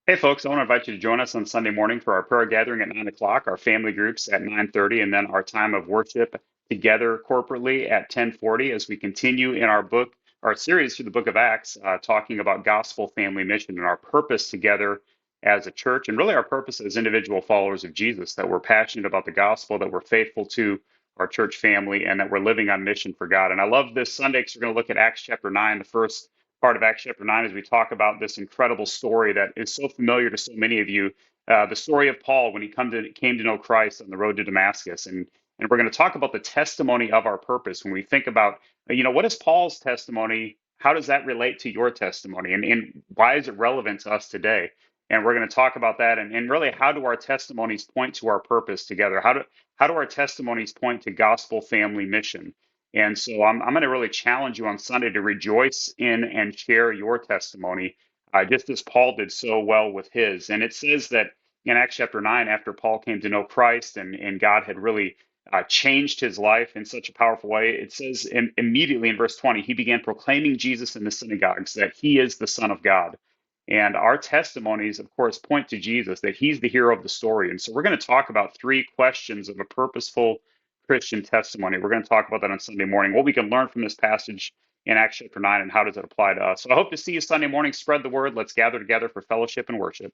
Hey folks, I want to invite you to join us on Sunday morning for our prayer gathering at 9 o'clock, our family groups at 9:30, and then our time of worship together corporately at 10:40 as we continue in our series through the book of Acts, talking about gospel family mission and our purpose together as a church, and really our purpose as individual followers of Jesus, that we're passionate about the gospel, that we're faithful to our church family, and that we're living on mission for God. And I love this Sunday because we're going to look at Acts chapter 9, the first part of Acts chapter 9, as we talk about this incredible story that is so familiar to so many of you, the story of Paul when he came to know Christ on the road to Damascus. And we're going to talk about the testimony of our purpose. When we think about, what is Paul's testimony? How does that relate to your testimony? And why is it relevant to us today? And we're going to talk about that. And really, how do our testimonies point to our purpose together? How do our testimonies point to gospel family mission? And so I'm going to really challenge you on Sunday to rejoice in and share your testimony, just as Paul did so well with his. And it says that in Acts chapter 9, after Paul came to know Christ and God had really changed his life in such a powerful way, it says immediately in verse 20, he began proclaiming Jesus in the synagogues, that he is the Son of God. And our testimonies, of course, point to Jesus, that he's the hero of the story. And so we're going to talk about three questions of a purposeful Christian testimony. We're going to talk about that on Sunday morning, what we can learn from this passage in Acts chapter 9, and how does it apply to us. So I hope to see you Sunday morning. Spread the word. Let's gather together for fellowship and worship.